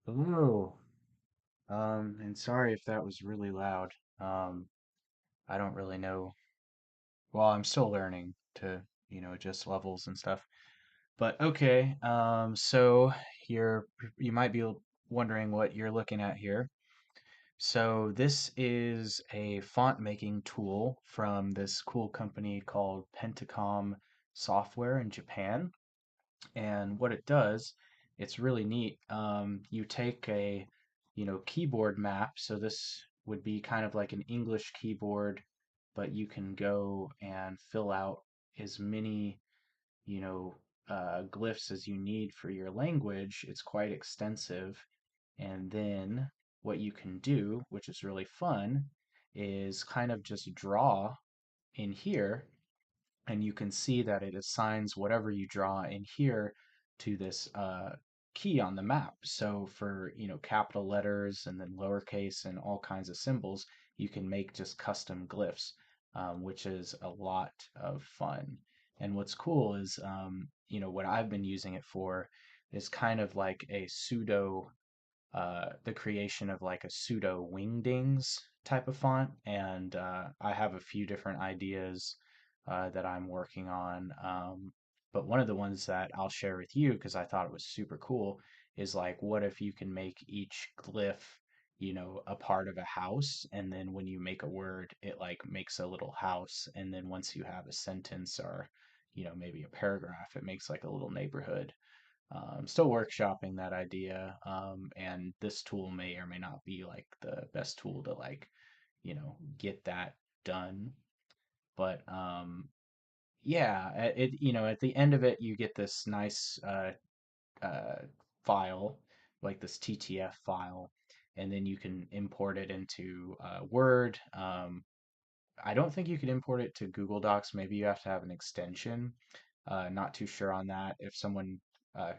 Hello. And sorry if that was really loud. Um, I don't really know. Well, I'm still learning to, adjust levels and stuff. But okay. So you might be wondering what you're looking at here. So this is a font making tool from this cool company called Pentacom software in Japan. And what it does, it's really neat. You take a, keyboard map. So this would be kind of like an English keyboard, but you can go and fill out as many, you know, glyphs as you need for your language. It's quite extensive. And then what you can do, which is really fun, is kind of just draw in here, and you can see that it assigns whatever you draw in here to this key on the map. So for, capital letters and then lowercase and all kinds of symbols, you can make just custom glyphs, which is a lot of fun. And what's cool is, what I've been using it for is kind of like a pseudo the creation of like a pseudo wingdings type of font, and I have a few different ideas that I'm working on. But one of the ones that I'll share with you because I thought it was super cool is like, what if you can make each glyph, a part of a house, and then when you make a word, it like makes a little house, and then once you have a sentence or, maybe a paragraph, it makes like a little neighborhood. Still workshopping that idea, and this tool may or may not be like the best tool to like, get that done. But yeah, at the end of it, you get this nice uh, file, like this TTF file, and then you can import it into Word. I don't think you could import it to Google Docs. Maybe you have to have an extension. Not too sure on that. If someone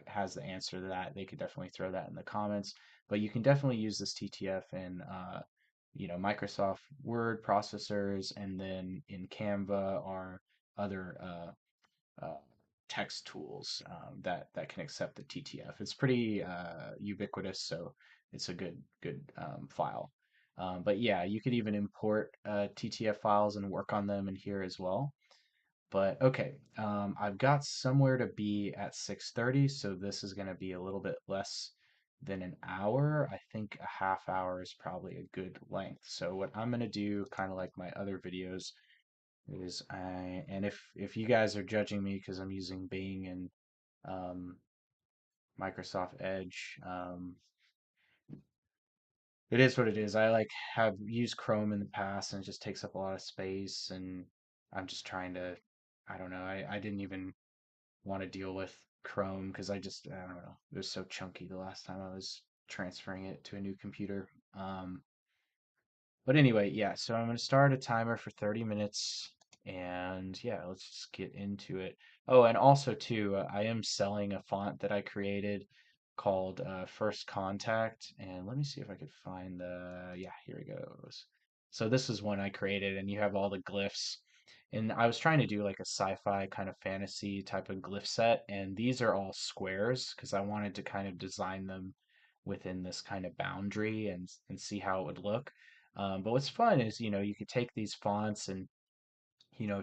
has the answer to that, they could definitely throw that in the comments. But you can definitely use this TTF in Microsoft Word processors, and then in Canva or other uh, text tools that can accept the TTF. It's pretty ubiquitous, so it's a good file. But yeah, you could even import TTF files and work on them in here as well. But okay, I've got somewhere to be at 6:30, so this is going to be a little bit less than an hour. I think a half hour is probably a good length. So what I'm going to do, kind of like my other videos, is and if you guys are judging me because I'm using Bing and um, Microsoft Edge, it is what it is. I like have used Chrome in the past and it just takes up a lot of space, and I'm just trying to, I don't know, I didn't even want to deal with Chrome because I don't know, it was so chunky the last time I was transferring it to a new computer. But anyway, yeah, so I'm going to start a timer for 30 minutes, and yeah, let's just get into it. Oh, and also too, I am selling a font that I created called First Contact, and let me see if I could find yeah, here it goes. So this is one I created, and you have all the glyphs. And I was trying to do like a sci-fi kind of fantasy type of glyph set, and these are all squares because I wanted to kind of design them within this kind of boundary and see how it would look. But what's fun is, you could take these fonts and,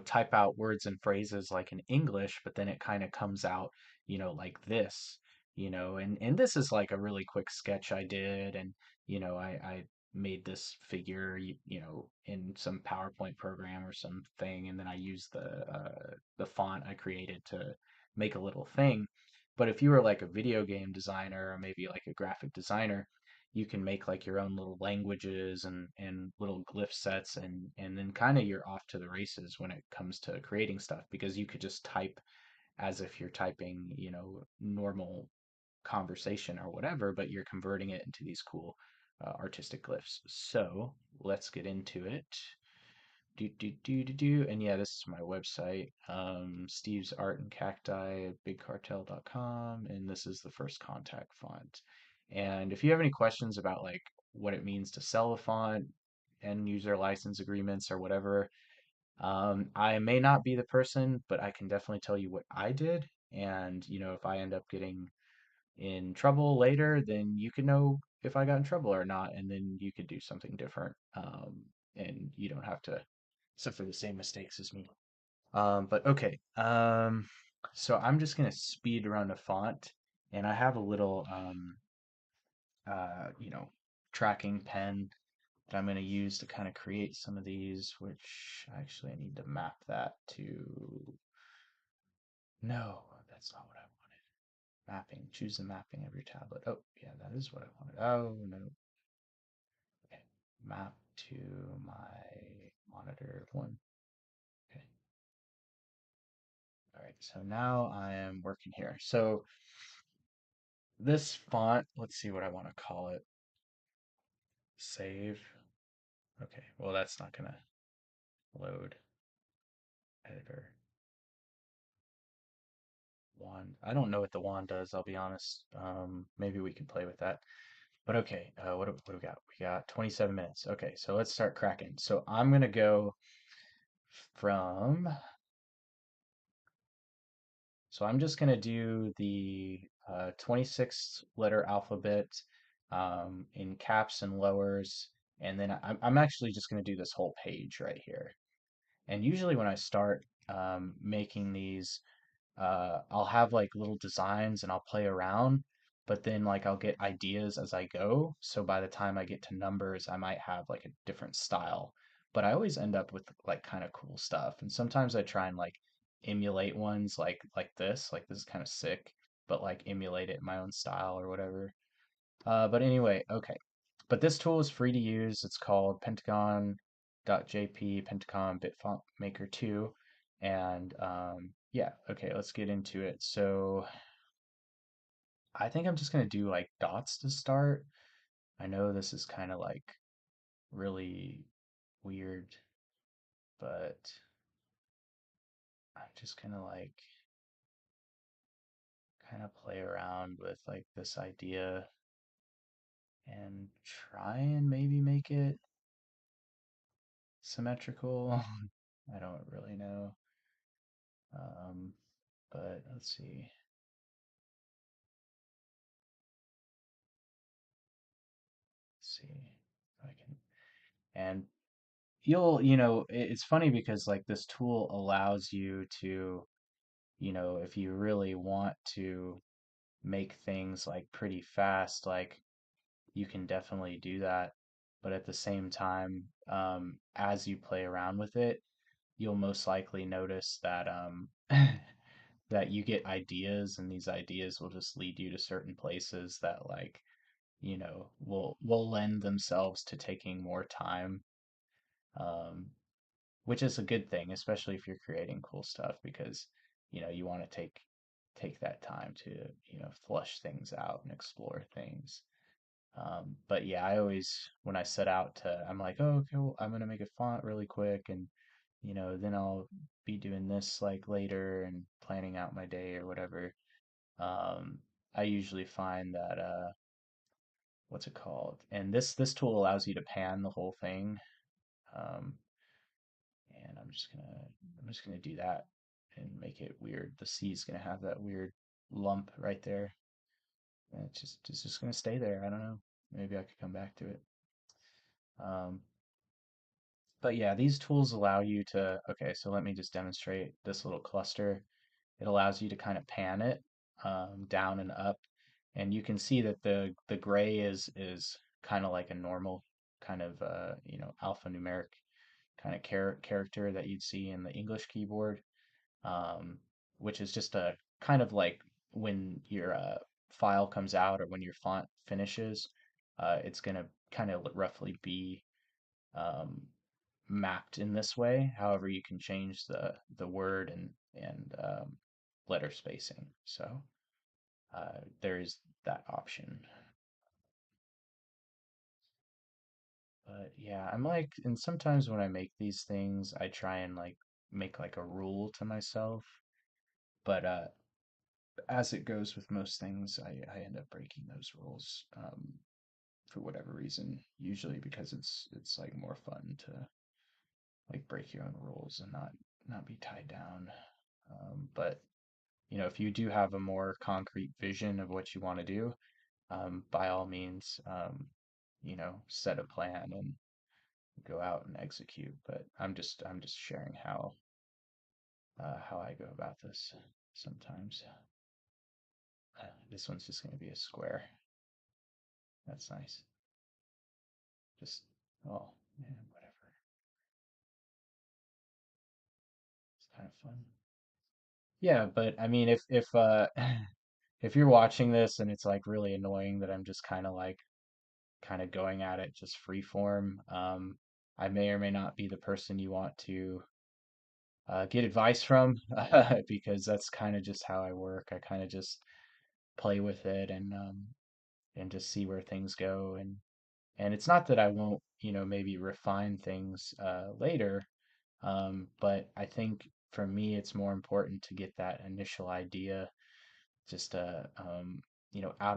type out words and phrases like in English, but then it kind of comes out, like this, and this is like a really quick sketch I did. And, I made this figure, in some PowerPoint program or something, and then I used the font I created to make a little thing. But if you were like a video game designer or maybe like a graphic designer, you can make like your own little languages and little glyph sets, and then kind of you're off to the races when it comes to creating stuff because you could just type as if you're typing, normal conversation or whatever, but you're converting it into these cool artistic glyphs. So let's get into it. And yeah, this is my website, Steve's Art and Cacti at bigcartel.com, and this is the first contact font. And if you have any questions about like what it means to sell a font, end user license agreements or whatever, I may not be the person, but I can definitely tell you what I did. And if I end up getting in trouble later, then you can know if I got in trouble or not, and then you could do something different. And you don't have to suffer the same mistakes as me. But okay. So I'm just gonna speed around the font, and I have a little you know, tracking pen that I'm gonna use to kind of create some of these, which actually I need to map that to. No, that's not what I wanted. Mapping. Choose the mapping of your tablet. Oh, yeah, that is what I wanted. Oh no. Okay. Map to my monitor one. Okay. All right. So now I am working here. So this font, let's see what I want to call it. Save. Okay, well, that's not gonna load. Editor. Wand. I don't know what the wand does, I'll be honest. Maybe we can play with that. But okay, what do we got? We got 27 minutes. Okay, so let's start cracking. So I'm gonna go from, so I'm just gonna do the 26 letter alphabet in caps and lowers, and then I'm actually just gonna do this whole page right here. And usually when I start making these, I'll have like little designs and I'll play around, but then like I'll get ideas as I go. So by the time I get to numbers, I might have like a different style. But I always end up with like kind of cool stuff. And sometimes I try and like emulate ones like this. Like this is kind of sick, but like emulate it in my own style or whatever. But anyway, okay. But this tool is free to use. It's called Pentagon.jp, Pentacom BitFontMaker2. And yeah, okay, let's get into it. So I think I'm just gonna do like dots to start. I know this is kind of like really weird, but I'm just gonna like kind of play around with like this idea and try and maybe make it symmetrical. I don't really know. Um, but let's see. Let's see if I can. And it's funny because like this tool allows you to, if you really want to make things like pretty fast, like you can definitely do that. But at the same time, as you play around with it, you'll most likely notice that that you get ideas, and these ideas will just lead you to certain places that like will lend themselves to taking more time, um, which is a good thing, especially if you're creating cool stuff because you want to take that time to flush things out and explore things. But yeah, I always when I set out to, I'm like, oh, okay, well, I'm gonna make a font really quick, and then I'll be doing this like later and planning out my day or whatever. Um, I usually find that what's it called? And this tool allows you to pan the whole thing. Um, and I'm just gonna do that and make it weird. The C is gonna have that weird lump right there. And it's just gonna stay there. I don't know. Maybe I could come back to it. Um, but yeah, these tools allow you to, okay, so let me just demonstrate this little cluster. It allows you to kind of pan it down and up, and you can see that the gray is kind of like a normal kind of alphanumeric kind of character that you'd see in the English keyboard, um, which is just a kind of like when your file comes out or when your font finishes, it's gonna kind of roughly be um, mapped in this way. However, you can change the word and letter spacing. So there is that option. But yeah, I'm like, and sometimes when I make these things, I try and like make like a rule to myself. But as it goes with most things, I end up breaking those rules for whatever reason. Usually because it's like more fun to like break your own rules and not be tied down. But if you do have a more concrete vision of what you want to do, by all means, set a plan and go out and execute. But I'm just sharing how I go about this sometimes. This one's just going to be a square. That's nice. Just, oh, yeah, whatever. It's kind of fun. Yeah, but I mean, if if you're watching this and it's like really annoying that I'm just kind of going at it just free form, I may or may not be the person you want to get advice from because that's kind of just how I work. I kind of just play with it and just see where things go and it's not that I won't, maybe refine things later, but I think for me it's more important to get that initial idea just out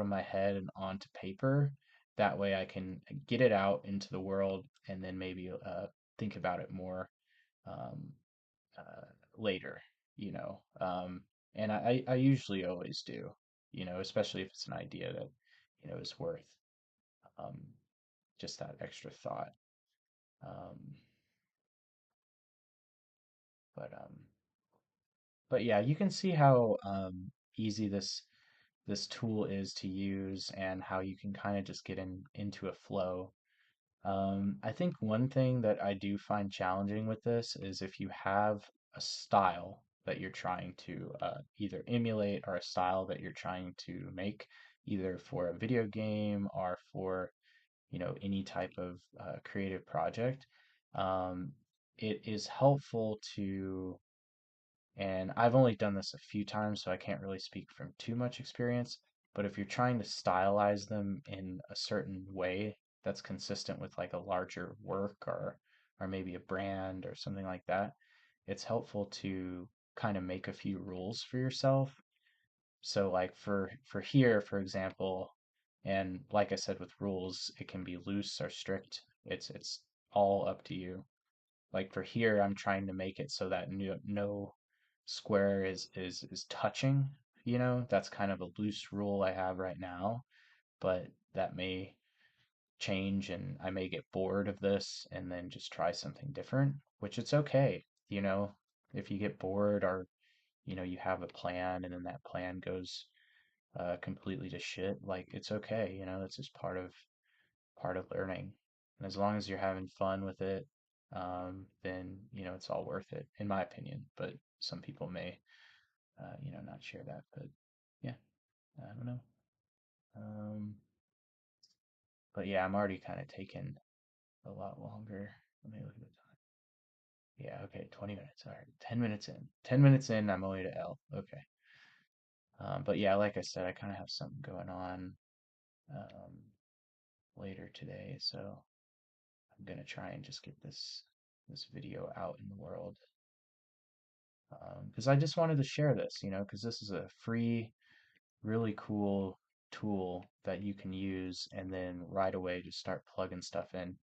of my head and onto paper. That way I can get it out into the world and then maybe think about it more um, later, you know. And I usually always do, especially if it's an idea that, is worth um, just that extra thought. Um, but but yeah, you can see how easy this tool is to use and how you can kind of just get into a flow. I think one thing that I do find challenging with this is if you have a style that you're trying to either emulate or a style that you're trying to make, either for a video game or for, any type of creative project. Um, it is helpful to and I've only done this a few times, so I can't really speak from too much experience. But if you're trying to stylize them in a certain way that's consistent with like a larger work or maybe a brand or something like that, it's helpful to kind of make a few rules for yourself. So like for here, for example, and like I said with rules, it can be loose or strict. It's all up to you. Like for here, I'm trying to make it so that no square is touching, That's kind of a loose rule I have right now, but that may change and I may get bored of this and then just try something different, which it's okay, you know. If you get bored or, you have a plan and then that plan goes completely to shit, like it's okay, it's just part of learning. And as long as you're having fun with it, then it's all worth it, in my opinion. But some people may, not share that. But yeah, I don't know. Um, but yeah, I'm already kind of taking a lot longer. Let me look at the time. Yeah, okay, 20 minutes. All right, 10 minutes in. 10 minutes in, I'm only to L. Okay. But yeah, like I said, I kind of have something going on um, later today, so I'm gonna try and just get this video out in the world because I just wanted to share this, because this is a free, really cool tool that you can use and then right away just start plugging stuff in.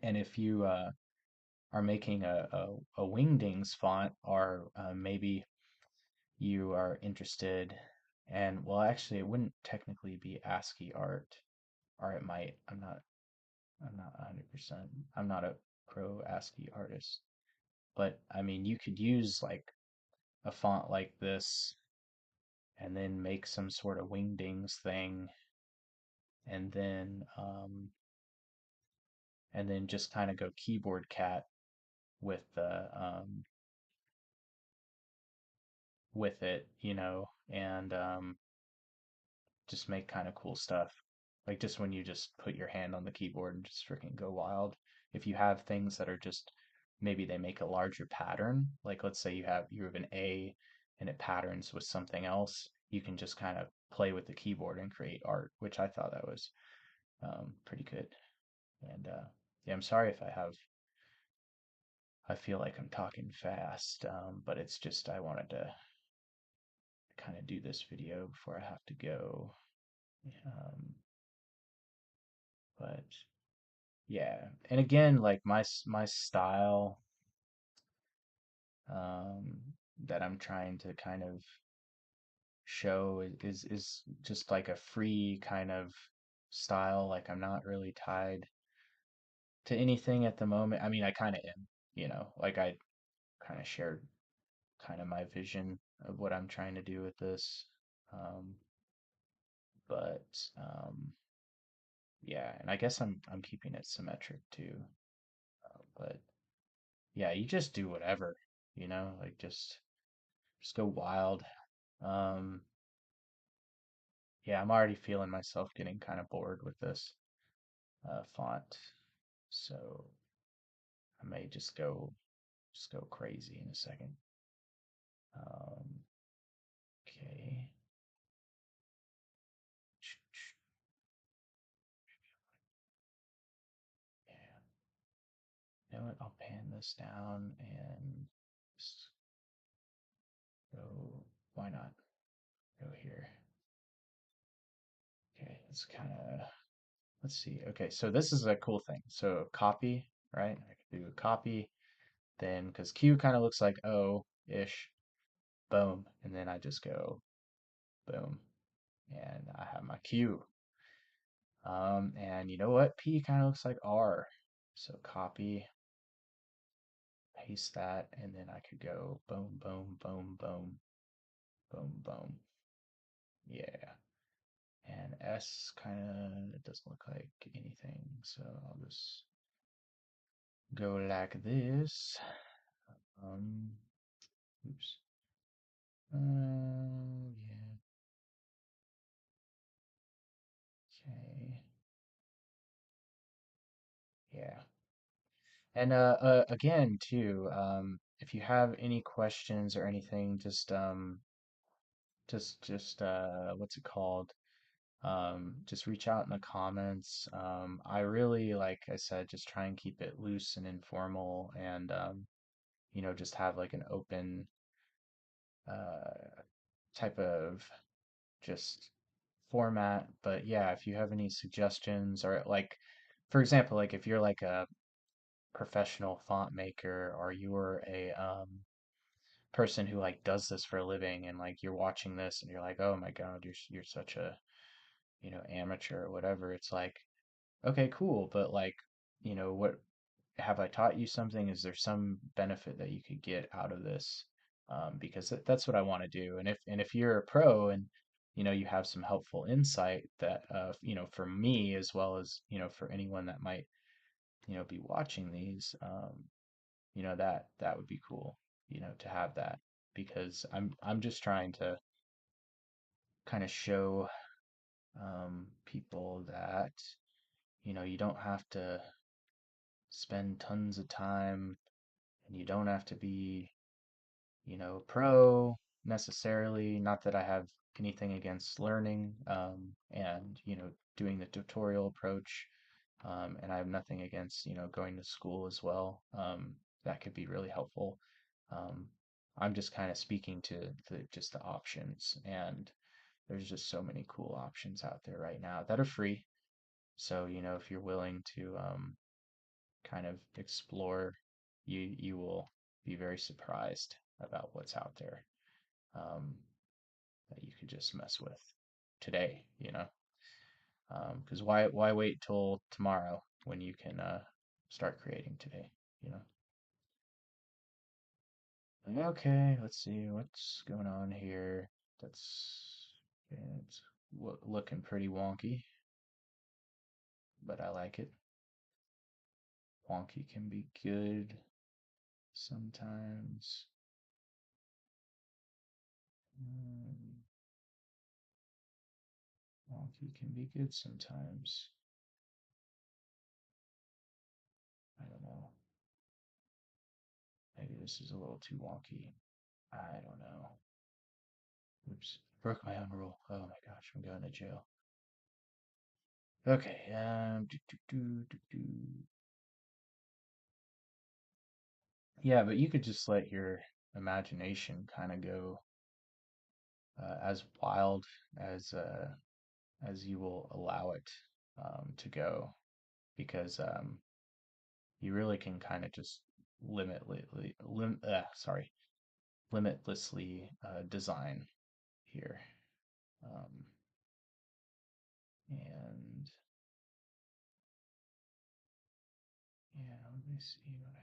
And if you are making a Wingdings font, or maybe you are interested, and well, actually, it wouldn't technically be ASCII art, or it might. I'm not 100%. I'm not a pro ASCII artist, but I mean, you could use like a font like this and then make some sort of wingdings thing and then just kind of go keyboard cat with the with it, and just make kind of cool stuff. Like just when you just put your hand on the keyboard and just freaking go wild. If you have things that are just maybe they make a larger pattern, like let's say you have an A and it patterns with something else, you can just kind of play with the keyboard and create art, which I thought that was pretty good. And yeah, I'm sorry if I feel like I'm talking fast, but it's just I wanted to kind of do this video before I have to go. Um, but yeah, and again, like my style um, that I'm trying to kind of show is just like a free kind of style. Like I'm not really tied to anything at the moment. I mean, I kind of am, like I kind of shared kind of my vision of what I'm trying to do with this. Um, but yeah, and I guess I'm keeping it symmetric too. But yeah, you just do whatever, like just go wild. Um, yeah, I'm already feeling myself getting kind of bored with this font, so I may just go crazy in a second. Um, okay. Yeah. You know what? I'll pan this down and just go. Why not go here? Okay, let's see. Okay, so this is a cool thing. So copy, right? I could do a copy, then because Q kind of looks like O-ish, boom, and then I just go boom, and I have my Q. And you know what? P kind of looks like R. So copy, paste that, and then I could go boom, boom, boom, boom, boom, boom. Yeah. And S kind of it doesn't look like anything, so I'll just go like this. Um, oops. Yeah. Okay. Yeah. And again, too, if you have any questions or anything, just what's it called? Just reach out in the comments. I really, like I said, just try and keep it loose and informal, and just have like an open uh type of just format. But yeah, if you have any suggestions or like, for example, like if you're like a professional font maker or you're a person who like does this for a living and like you're watching this and you're like, oh my God, you're such a amateur or whatever. It's like, okay, cool, but like, what have I taught you something? Is there some benefit that you could get out of this? Because that's what I want to do. And if you're a pro and you have some helpful insight that for me as well as for anyone that might be watching these, that would be cool, to have that because I'm just trying to kind of show people that you don't have to spend tons of time and you don't have to be pro necessarily. Not that I have anything against learning and doing the tutorial approach. And I have nothing against going to school as well. That could be really helpful. Um, I'm just kind of speaking to just the options, and there's just so many cool options out there right now that are free. So if you're willing to kind of explore, you will be very surprised about what's out there um, that you could just mess with today, because why wait till tomorrow when you can start creating today, you know? Okay, let's see what's going on here. That's yeah, it's looking pretty wonky, but I like it. Wonky can be good sometimes. Mm, wonky can be good sometimes. I don't know. Maybe this is a little too wonky. I don't know. Oops. Broke my own rule. Oh my gosh, I'm going to jail. Okay, yeah, but you could just let your imagination kind of go as wild as you will allow it to go, because you really can kind of just limitlessly design here. Um, and yeah, let me see what I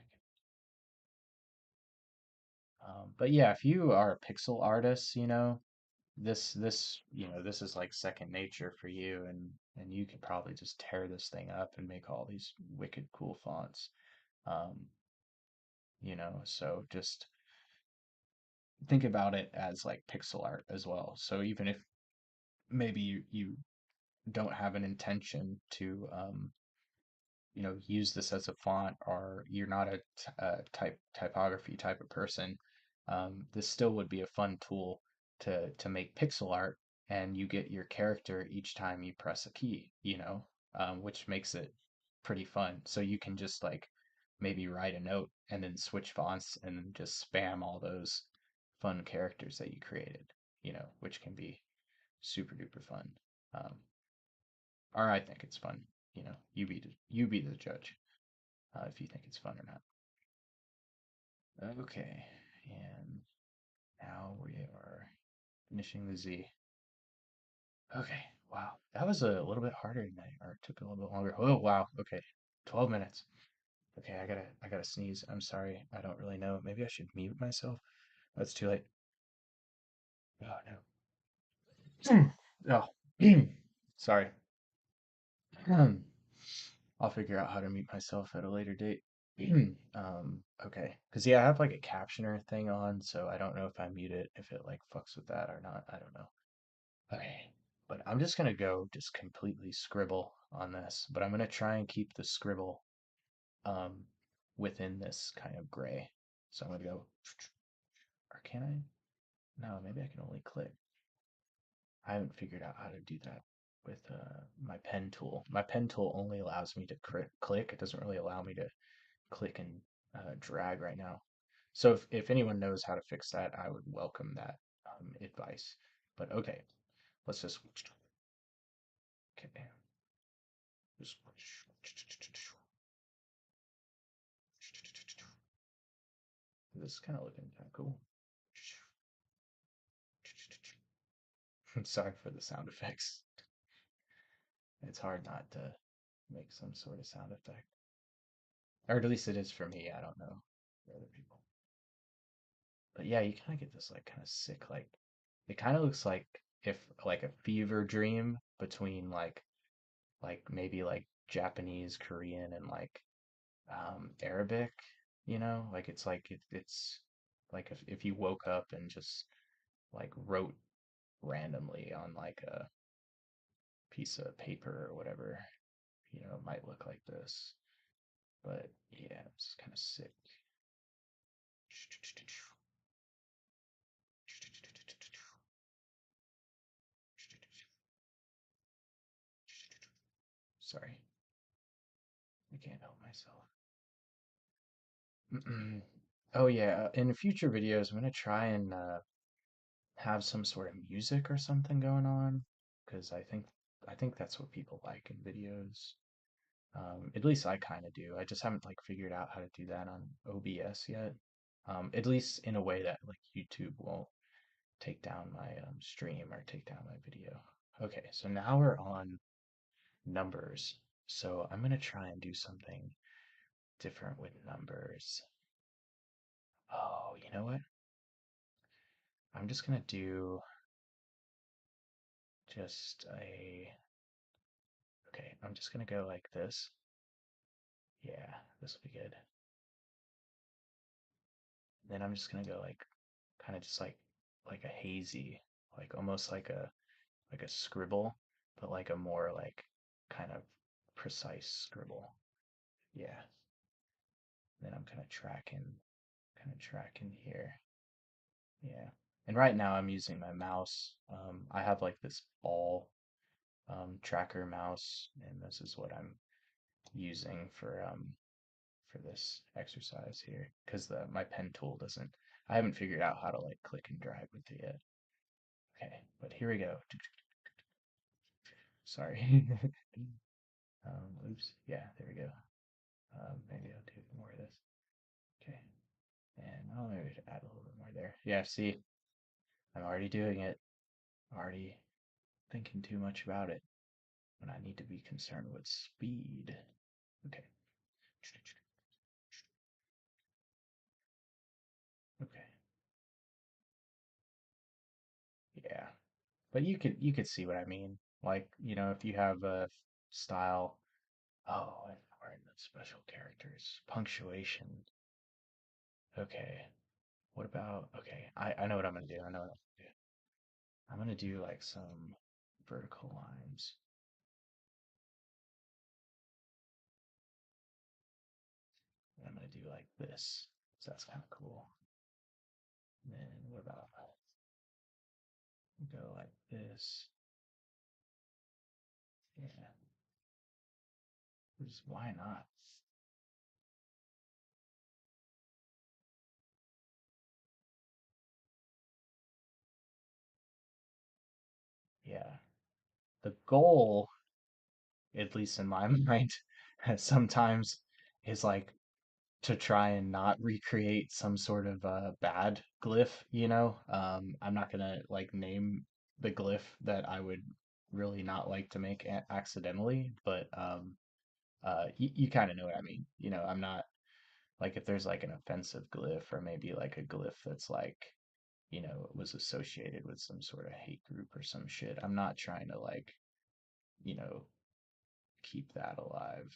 can. But yeah, if you are a pixel artist, this is like second nature for you, and you could probably just tear this thing up and make all these wicked cool fonts. Um, so just think about it as like pixel art as well. So even if maybe you don't have an intention to use this as a font, or you're not a typography type of person, this still would be a fun tool to make pixel art, and you get your character each time you press a key, which makes it pretty fun. So you can just like maybe write a note and then switch fonts and then just spam all those fun characters that you created, which can be super duper fun. Um, or I think it's fun. You be the judge if you think it's fun or not. Okay, and now we are finishing the Z. Okay, wow, that was a little bit harder than or it took a little bit longer. Oh wow, okay, 12 minutes. Okay, I gotta sneeze. I'm sorry, I don't really know. Maybe I should mute myself. That's too late. Oh no. Oh, sorry. I'll figure out how to mute myself at a later date. Okay. Because, yeah, I have like a captioner thing on, so I don't know if I mute it, if it like fucks with that or not. I don't know. Okay. But I'm just gonna go just completely scribble on this, but I'm gonna try and keep the scribble um within this kind of gray. So I'm gonna go, or can I? No, maybe I can only click. I haven't figured out how to do that with my pen tool. My pen tool only allows me to click. It doesn't really allow me to click and drag right now. So if anyone knows how to fix that, I would welcome that advice. But okay, let's just okay. Just, this is kind of looking kind of cool. I'm sorry for the sound effects. It's hard not to make some sort of sound effect, or at least it is for me. I don't know for other people. But yeah, you kind of get this like kind of sick, like it kind of looks like if like a fever dream between like maybe like Japanese, Korean, and like Arabic, like it's like if you woke up and just like wrote randomly on like a piece of paper or whatever, it might look like this. But yeah, it's kind of sick. Sorry, I can't help myself. Oh yeah, in future videos, I'm gonna try and have some sort of music or something going on, because I think that's what people like in videos. At least I kind of do. I just haven't like figured out how to do that on OBS yet. At least in a way that like YouTube won't take down my stream or take down my video. Okay, so now we're on numbers. So I'm gonna try and do something different with numbers. Oh, you know what? I'm just gonna do just a, okay, I'm just gonna go like this. Yeah, this will be good. Then I'm just gonna go like kind of just like a hazy, like almost like a scribble, but like a more like kind of precise scribble. Yeah. Then I'm kind of tracking here. Yeah. And right now I'm using my mouse. I have like this ball tracker mouse, and this is what I'm using for this exercise here, because the my pen tool doesn't. I haven't figured out how to like click and drag with it yet. Okay, but here we go. Sorry. Oops. Yeah, there we go. Maybe I'll do more of this. Okay, and I'll maybe add a little bit more there. Yeah, see, I'm already doing it. Already. thinking too much about it when I need to be concerned with speed. Okay. Okay. Yeah. But you could see what I mean. Like, if you have a style, oh, and we're in the special characters. Punctuation. Okay. What about, okay, I know what I'm gonna do. I know what I'm gonna do. I'm gonna do like some vertical lines. And I'm gonna do like this. So that's kind of cool. And then what about go like this? Yeah. Just why not? Yeah. The goal, at least in my mind, sometimes is like to try and not recreate some sort of bad glyph. I'm not gonna like name the glyph that I would really not like to make accidentally, but you kind of know what I mean. I'm not like if there's like an offensive glyph or maybe like a glyph that's like, was associated with some sort of hate group or some shit. I'm not trying to like, you know, keep that alive.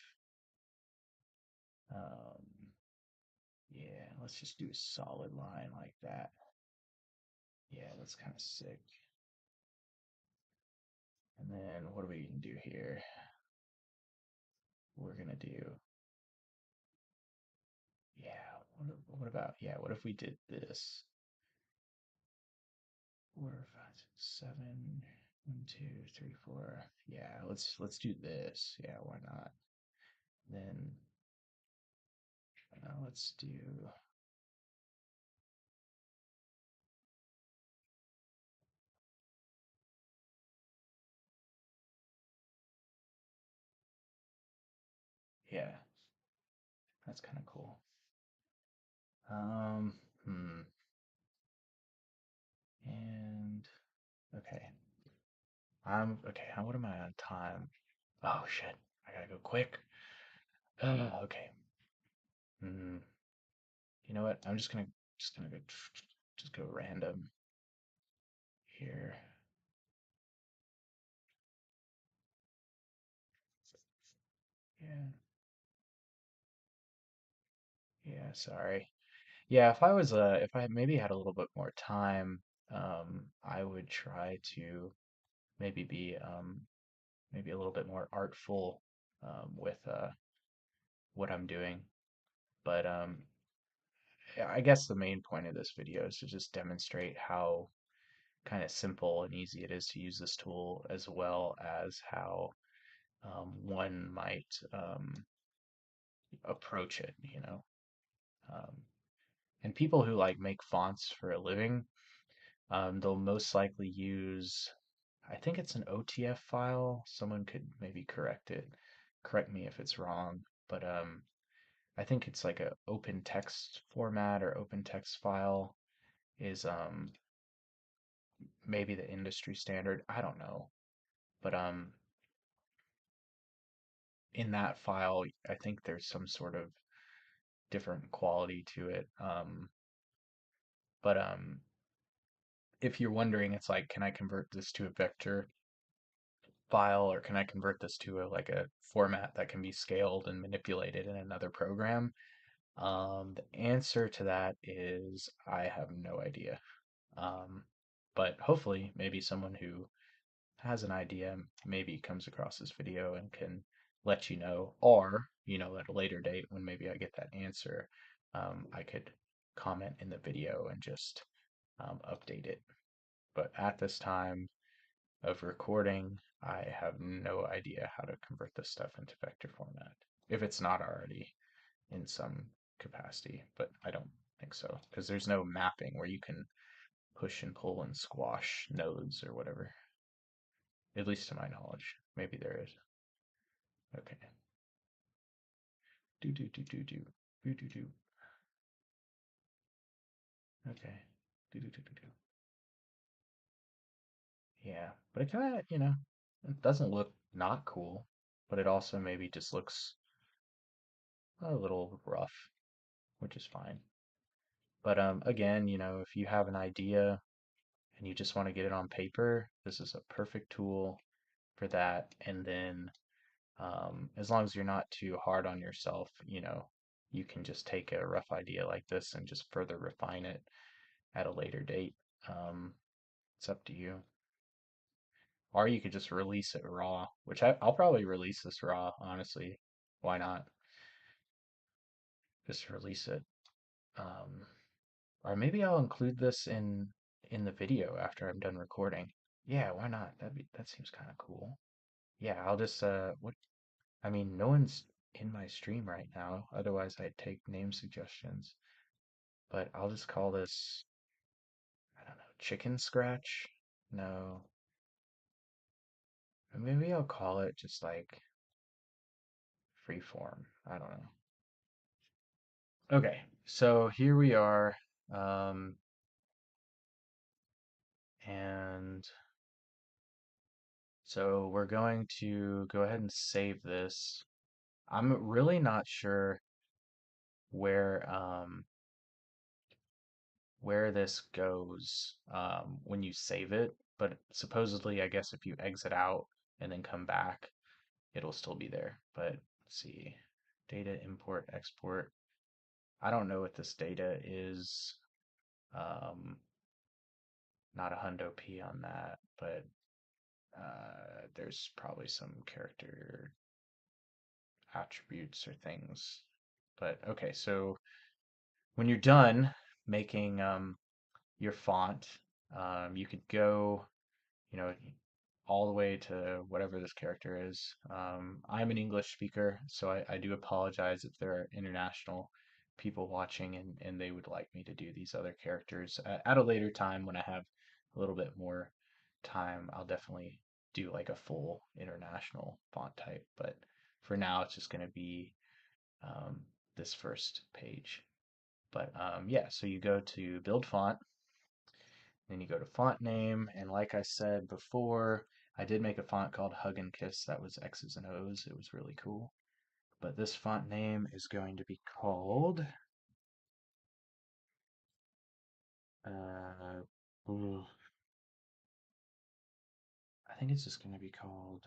Um, yeah, let's just do a solid line like that. Yeah, that's kind of sick. And then what are we gonna do here? We're gonna do, yeah, what about, yeah, what if we did this? 4, 5, 6, 7, 1, 2, 3, 4. Yeah, let's do this. Yeah, why not? Then let's do, yeah, that's kind of cool. Um, hmm. And okay. Okay, what am I on time? Oh shit. I gotta go quick. Okay. Hmm. You know what? I'm just gonna go just go random here. Yeah. Yeah, sorry. Yeah, if I maybe had a little bit more time, I would try to maybe be maybe a little bit more artful with what I'm doing. But yeah, I guess the main point of this video is to just demonstrate how kind of simple and easy it is to use this tool, as well as how one might approach it. Um, and people who like make fonts for a living, they'll most likely use, I think it's an OTF file. Someone could maybe correct me if it's wrong, but I think it's like a open text format or open text file is maybe the industry standard. I don't know. But in that file, I think there's some sort of different quality to it. But if you're wondering, it's like, can I convert this to a vector file, or can I convert this to a format that can be scaled and manipulated in another program? The answer to that is I have no idea. Um, but hopefully, maybe someone who has an idea maybe comes across this video and can let you know, or at a later date when maybe I get that answer, I could comment in the video and just update it. But at this time of recording, I have no idea how to convert this stuff into vector format, if it's not already in some capacity, but I don't think so, because there's no mapping where you can push and pull and squash nodes or whatever. At least to my knowledge. Maybe there is. Okay. Do do do do do. Do do do. Okay. Do do do do do. Yeah, but it kind of, it doesn't look not cool, but it also maybe just looks a little rough, which is fine. But again, if you have an idea and you just want to get it on paper, this is a perfect tool for that. And then as long as you're not too hard on yourself, you can just take a rough idea like this and just further refine it at a later date. Um, it's up to you. Or you could just release it raw, which I'll probably release this raw, honestly. Why not? Just release it. Um, or maybe I'll include this in the video after I'm done recording. Yeah, why not? That seems kind of cool. Yeah, I'll just what I mean, no one's in my stream right now. Otherwise, I'd take name suggestions. But I'll just call this, I don't know, chicken scratch? No. Maybe I'll call it just like freeform. I don't know. Okay, so here we are. Um, and so we're going to go ahead and save this. I'm really not sure where where this goes when you save it, but supposedly, I guess if you exit out and then come back, it'll still be there. But let's see, data import export. I don't know what this data is. Um, Not a hundo P on that, but there's probably some character attributes or things. But okay, so when you're done making your font, you could go, you know, all the way to whatever this character is. I'm an English speaker, so I do apologize if there are international people watching and they would like me to do these other characters. At a later time when I have a little bit more time, I'll definitely do like a full international font type. But for now, it's just going to be um, this first page. But yeah, so you go to build font, then you go to font name, and like I said before, I did make a font called Hug and Kiss that was X's and O's. It was really cool. But this font name is going to be called, uh, ooh, I think it's just going to be called,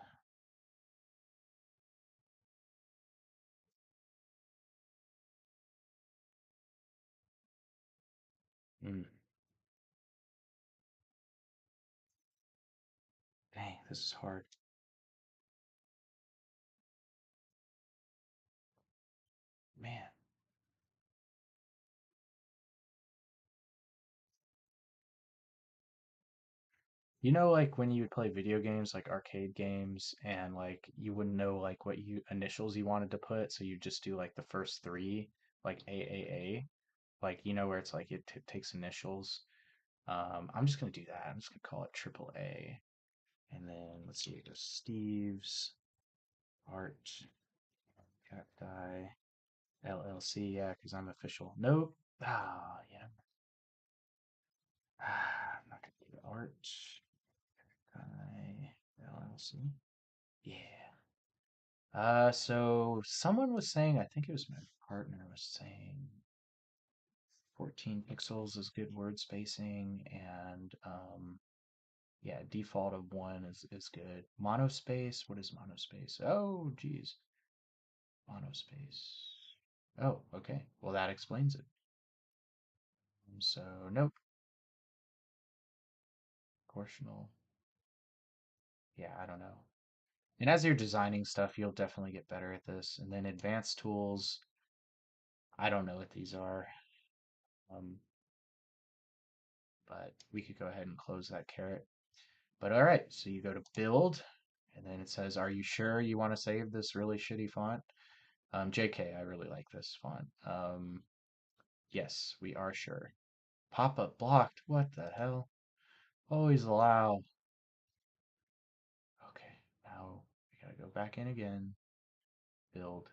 mm, dang, this is hard. Man, like when you would play video games, like arcade games, and like you wouldn't know like what you initials you wanted to put, so you just do like the first three, like AAA, like where it's like it takes initials. I'm just gonna do that. I'm just gonna call it triple A. And then let's see, it goes Steve's Art Cacti LLC. Yeah, because I'm official. Nope. Yeah. I'm not gonna do Art Cacti LLC. Yeah. So someone was saying, I think it was my partner was saying 14 pixels is good word spacing, and yeah, default of one is good. Monospace, what is monospace? Oh, geez, monospace. Oh, okay. Well, that explains it. So, nope, proportional. Yeah, I don't know. And as you're designing stuff, you'll definitely get better at this. And then advanced tools, I don't know what these are, um, but we could go ahead and close that caret. But all right, so you go to build, and then it says, are you sure you want to save this really shitty font? JK, I really like this font. Yes, we are sure. Pop-up blocked. What the hell? Always allow. Okay, now we gotta go back in again. Build.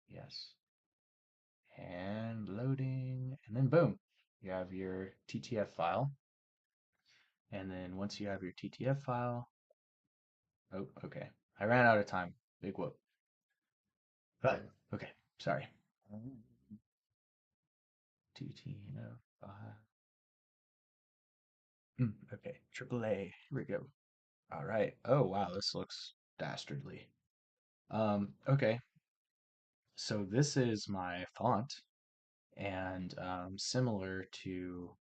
Yes. And loading. And then boom. You have your TTF file. And then once you have your TTF file, oh, okay. I ran out of time. Big whoop. But, okay, sorry. TTF file. Okay, AAA. Here we go. All right. Oh, wow, this looks dastardly. Okay. So this is my font, and similar to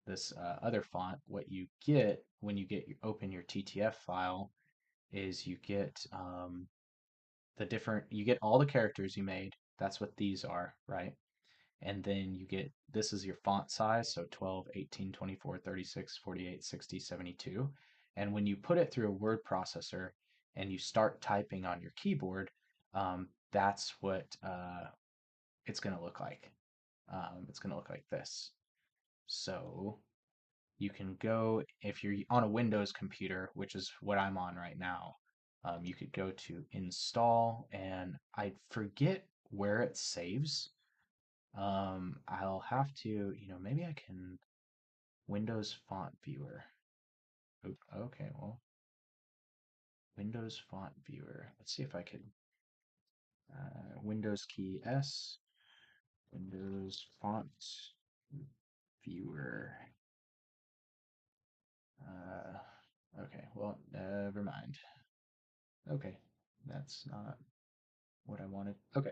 this other font, what you get when you open your TTF file is you get you get all the characters you made. That's what these are, right? And then you get, this is your font size, so 12, 18, 24, 36, 48, 60, 72. And when you put it through a word processor and you start typing on your keyboard, that's what it's going to look like. It's going to look like this. So you can go, if you're on a Windows computer, which is what I'm on right now, you could go to install, and I forget where it saves. I'll have to, maybe I can Windows Font Viewer. Oop, okay, well, Windows Font Viewer. Let's see if I could, Windows key S, Windows Font Viewer. Okay, well, never mind. Okay, that's not what I wanted. Okay,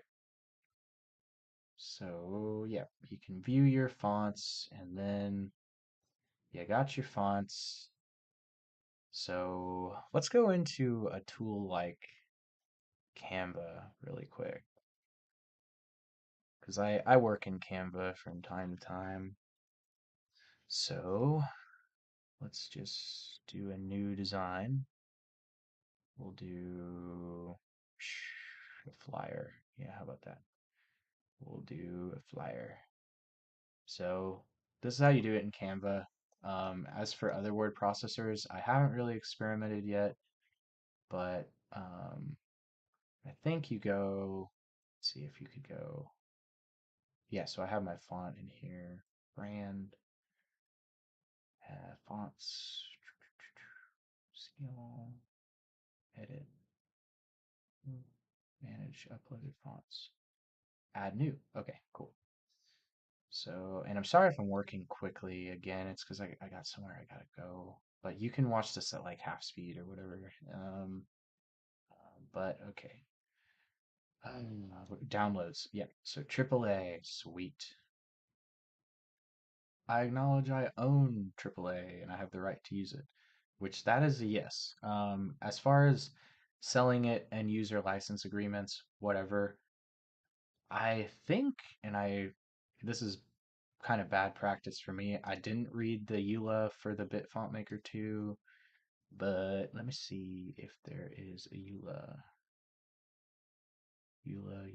so yeah, you can view your fonts, and then you got your fonts. So let's go into a tool like Canva really quick, because I work in Canva from time to time. So let's just do a new design. We'll do a flyer. Yeah, how about that? We'll do a flyer. So this is how you do it in Canva. As for other word processors, I haven't really experimented yet, but I think you go, let's see if you could go, yeah, so I have my font in here, brand, fonts, scale, edit, manage uploaded fonts, add new. Okay, cool. So, and I'm sorry if I'm working quickly again. It's because I got somewhere I gotta go. But you can watch this at like half speed or whatever. But okay. Downloads. Yeah. So AAA. Sweet. I acknowledge I own AAA and I have the right to use it, which that is a yes. As far as selling it and user license agreements, whatever, I think, and this is kind of bad practice for me. I didn't read the EULA for the BitFontMaker2, but let me see if there is a EULA. EULA.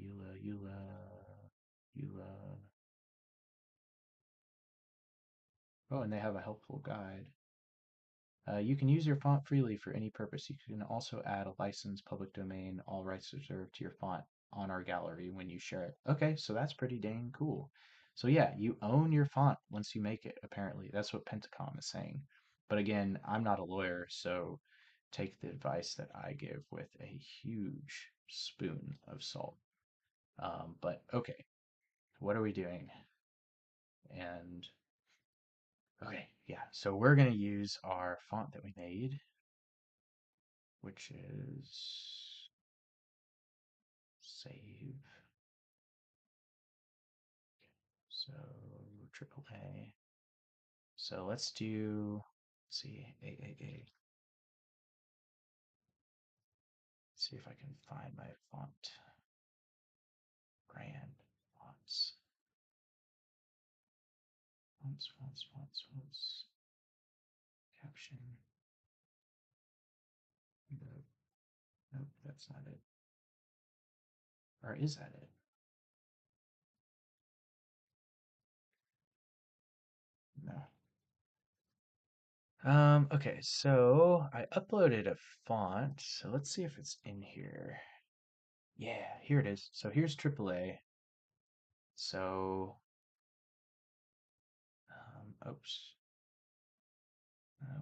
Oh, and they have a helpful guide. You can use your font freely for any purpose. You can also add a licensed public domain, all rights reserved to your font on our gallery when you share it. Okay, so that's pretty dang cool. So yeah, you own your font once you make it, apparently. That's what Pentacom is saying. But again, I'm not a lawyer, so take the advice that I give with a huge spoon of salt. But okay, what are we doing? And okay, yeah, so we're going to use our font that we made, which is save. So AAA. So let's do, let's see, AAA. See if I can find my font. Brand fonts. Fonts. Caption. Nope, nope, that's not it. Or is that it? No. Okay, so I uploaded a font, so let's see if it's in here. Yeah, here it is. So here's AAA. So, oops.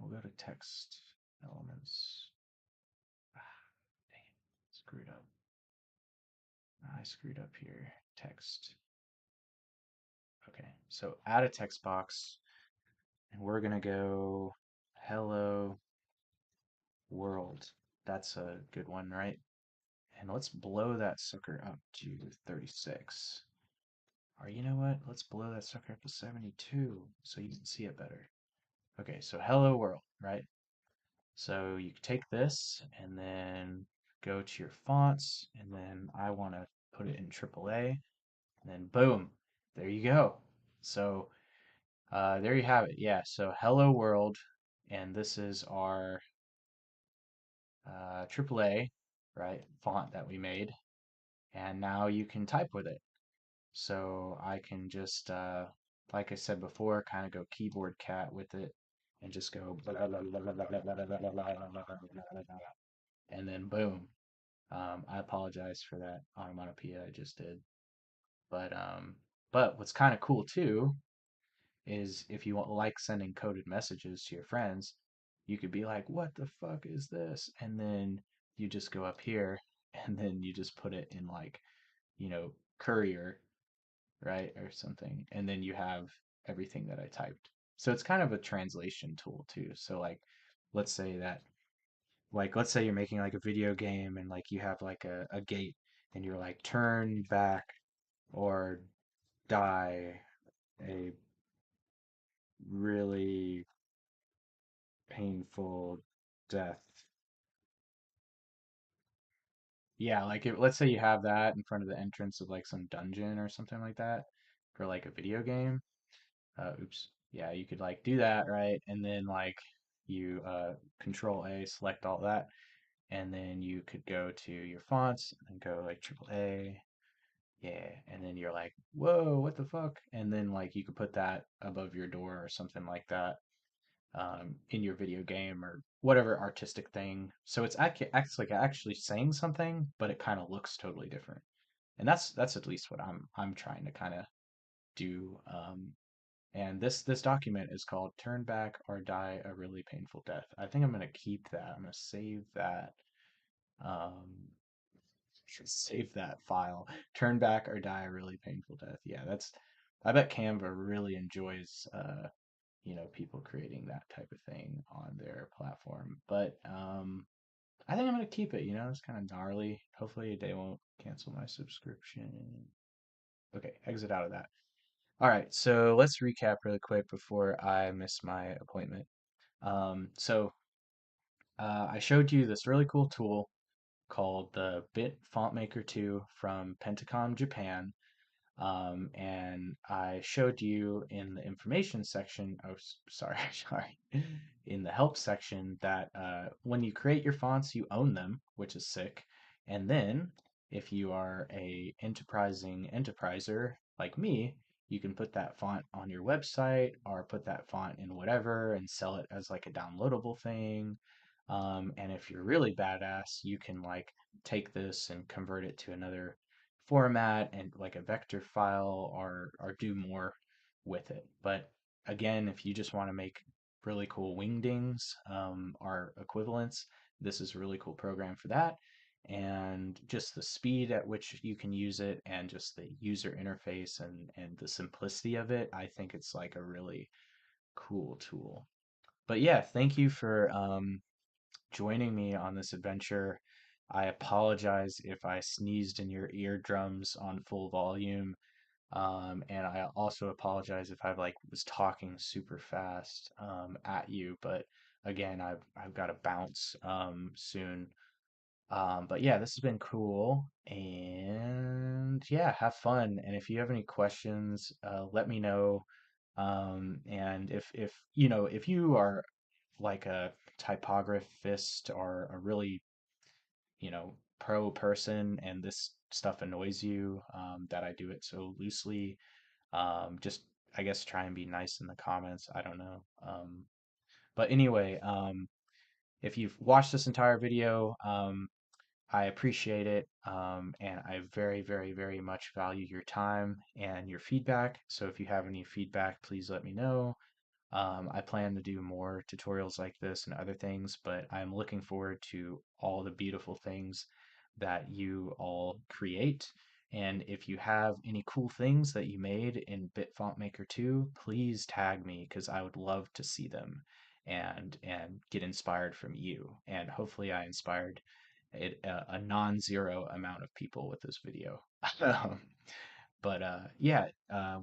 We'll go to text elements. Ah, dang it, screwed up. I screwed up here. Text. Okay, so add a text box, and we're gonna go hello world. That's a good one, right? And let's blow that sucker up to 36. Or you know what? Let's blow that sucker up to 72 so you can see it better. Okay, so hello world, right? So you take this and then go to your fonts, and then I want to put it in AAA, and then boom, there you go. So there you have it. Yeah, so hello world, and this is our AAA, right, font that we made, and now you can type with it. So I can just, like I said before, kind of go keyboard cat with it and just go and then boom. I apologize for that onomatopoeia I just did. But what's kind of cool too is if you like sending coded messages to your friends, you could be like, "What the fuck is this?" And then you just go up here and then you just put it in like, courier, right? Or something. And then you have everything that I typed. So it's kind of a translation tool too. So let's say that let's say you're making like a video game and like you have like a gate and you're like turn back or die a really painful death. Yeah, like let's say you have that in front of the entrance of like some dungeon or something like that for like a video game. Oops. Yeah, you could like do that, right? And then like you control A, select all that, and then you could go to your fonts and go like triple A. Yeah, and then you're like, whoa, what the fuck? And then like you could put that above your door or something like that in your video game or whatever artistic thing. So it's acts like actually saying something, but it kind of looks totally different. And that's at least what I'm trying to kind of do. And this document is called "Turn Back or Die a Really Painful Death." I think I'm gonna keep that. I'm gonna save that. Um, save that file. Turn back or die a really painful death. Yeah, that's. I bet Canva really enjoys people creating that type of thing on their platform. But I think I'm gonna keep it. It's kind of gnarly. Hopefully they won't cancel my subscription. Okay, exit out of that. All right, so let's recap really quick before I miss my appointment. So I showed you this really cool tool called the BitFontMaker2 from Pentacom, Japan. And I showed you in the information section, oh, sorry, sorry, in the help section that when you create your fonts, you own them, which is sick. And then if you are a enterprising enterpriser like me, you can put that font on your website or put that font in whatever and sell it as like a downloadable thing. And if you're really badass, you can like take this and convert it to another format and like a vector file or do more with it. But again, if you just want to make really cool wingdings or equivalents, this is a really cool program for that. And just the speed at which you can use it and just the user interface and the simplicity of it, I think it's like a really cool tool. But yeah, thank you for joining me on this adventure. I apologize if I sneezed in your eardrums on full volume. And I also apologize if I like was talking super fast at you, but again, I've got to bounce soon. But yeah, this has been cool, and yeah, have fun. And if you have any questions, let me know. And if if you are like a typographist or a really pro person, and this stuff annoys you that I do it so loosely, just I guess try and be nice in the comments. I don't know. But anyway, if you've watched this entire video, I appreciate it. And I very, very, very much value your time and your feedback. So if you have any feedback, please let me know. I plan to do more tutorials like this and other things, but I'm looking forward to all the beautiful things that you all create. And if you have any cool things that you made in BitFontMaker2, please tag me because I would love to see them and get inspired from you. And hopefully I inspired a non-zero amount of people with this video. Um, but yeah,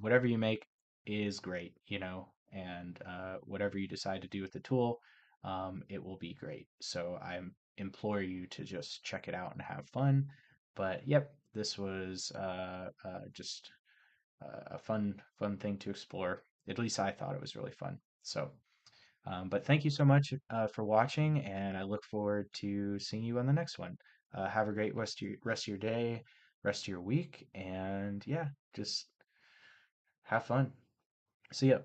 whatever you make is great, and whatever you decide to do with the tool, it will be great. So I implore you to just check it out and have fun. But yep, this was just a fun thing to explore. At least I thought it was really fun. So, but thank you so much for watching, and I look forward to seeing you on the next one. Have a great rest of your day, rest of your week, and yeah, just have fun. See ya.